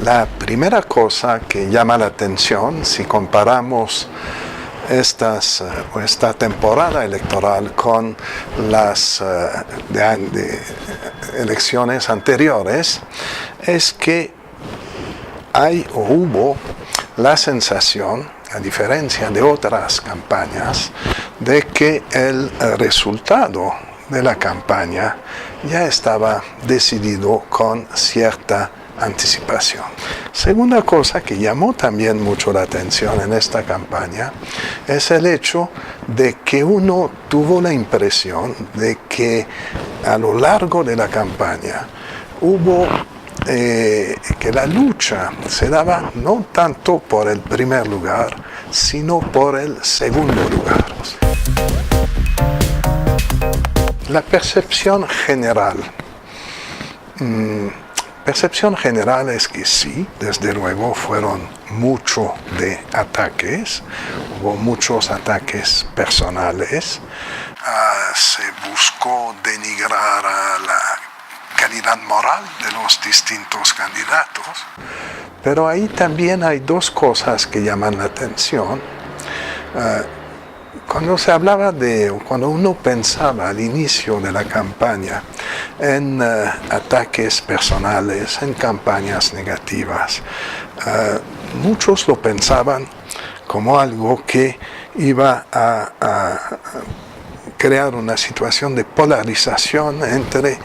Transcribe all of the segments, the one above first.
La primera cosa que llama la atención, si comparamos esta temporada electoral con las elecciones anteriores, es que hubo la sensación, a diferencia de otras campañas, de que el resultado de la campaña ya estaba decidido con cierta anticipación. Segunda cosa que llamó también mucho la atención en esta campaña es el hecho de que uno tuvo la impresión de que a lo largo de la campaña hubo que la lucha se daba no tanto por el primer lugar, sino por el segundo lugar. La percepción general. Percepción general es que sí, desde luego fueron muchos de ataques, hubo muchos ataques personales, se buscó denigrar a la calidad moral de los distintos candidatos, pero ahí también hay dos cosas que llaman la atención. Cuando uno pensaba al inicio de la campaña en ataques personales, en campañas negativas, muchos lo pensaban como algo que iba a crear una situación de polarización entre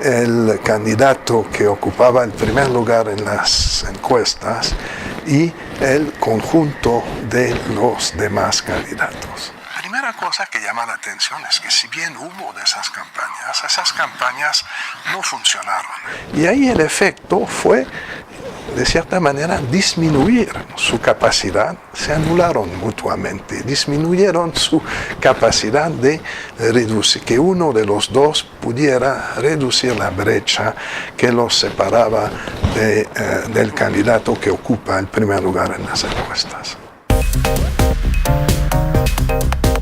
el candidato que ocupaba el primer lugar en las encuestas y el conjunto de los demás candidatos. La primera cosa que llama la atención es que si bien hubo de esas campañas no funcionaron. Y ahí el efecto fue, de cierta manera, disminuir su capacidad, se anularon mutuamente, disminuyeron su capacidad de reducir, que uno de los dos pudiera reducir la brecha que los separaba del candidato que ocupa el primer lugar en las encuestas.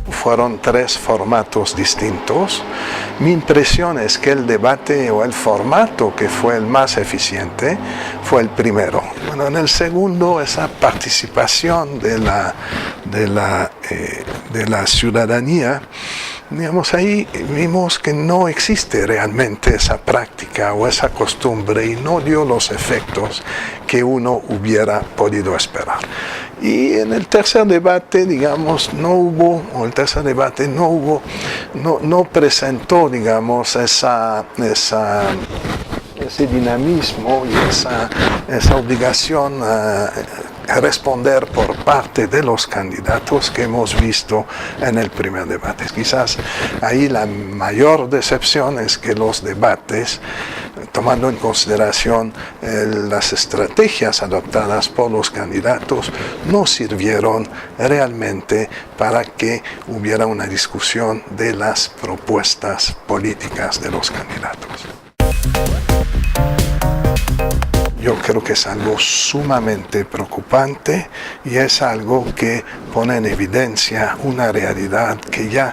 Fueron 3 formatos distintos. Mi impresión es que el debate o el formato que fue el más eficiente fue el primero. Bueno, en el segundo, esa participación de la ciudadanía, digamos, ahí vimos que no existe realmente esa práctica o esa costumbre y no dio los efectos que uno hubiera podido esperar. Y en el tercer debate, digamos, no presentó, digamos, ese dinamismo y esa obligación a responder por parte de los candidatos que hemos visto en el primer debate. Quizás ahí la mayor decepción es que los debates, tomando en consideración las estrategias adoptadas por los candidatos, no sirvieron realmente para que hubiera una discusión de las propuestas políticas de los candidatos. Yo creo que es algo sumamente preocupante y es algo que pone en evidencia una realidad que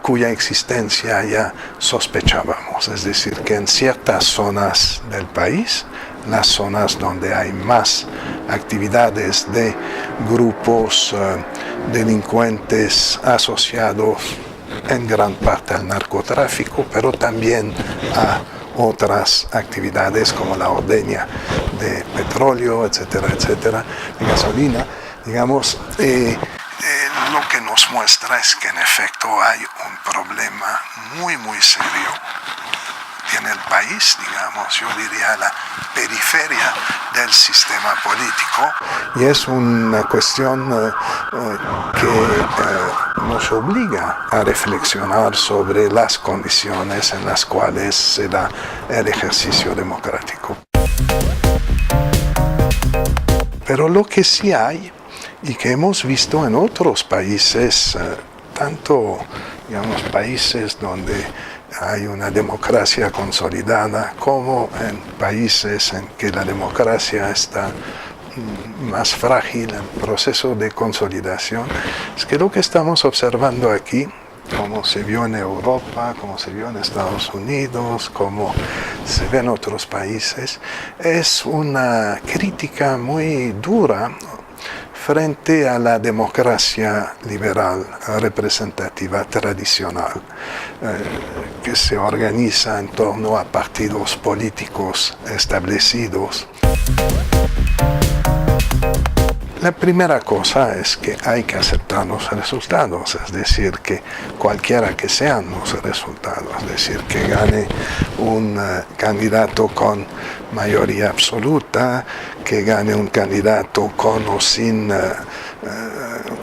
cuya existencia ya sospechábamos. Es decir, que en ciertas zonas del país, las zonas donde hay más actividades de grupos delincuentes asociados en gran parte al narcotráfico, pero también a otras actividades como la ordeña de petróleo, etcétera, etcétera, de gasolina, digamos, lo que nos muestra es que en efecto hay un problema muy, muy serio en el país, digamos, yo diría la periferia del sistema político, y es una cuestión que nos obliga a reflexionar sobre las condiciones en las cuales se da el ejercicio democrático. Pero lo que sí hay, y que hemos visto en otros países, tanto, digamos, países donde hay una democracia consolidada, como en países en que la democracia está más frágil, en proceso de consolidación, es que lo que estamos observando aquí como se vio en Europa, como se vio en Estados Unidos, como se ve en otros países, es una crítica muy dura frente a la democracia liberal representativa tradicional, que se organiza en torno a partidos políticos establecidos. La primera cosa es que hay que aceptar los resultados, es decir, que cualquiera que sean los resultados, es decir, que gane un candidato con mayoría absoluta, que gane un candidato con o sin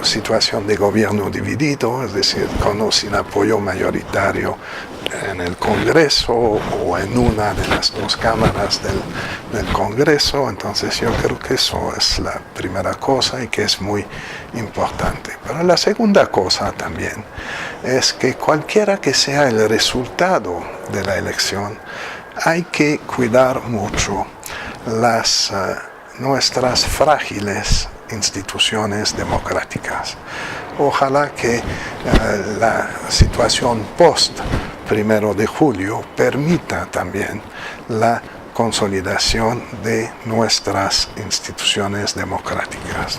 situación de gobierno dividido, es decir, con o sin apoyo mayoritario en el Congreso o en una de las dos cámaras del Congreso. Entonces yo creo que eso es la primera cosa y que es muy importante. Pero la segunda cosa también es que cualquiera que sea el resultado de la elección, hay que cuidar mucho nuestras frágiles instituciones democráticas. Ojalá que la situación post 1 de julio permita también la consolidación de nuestras instituciones democráticas.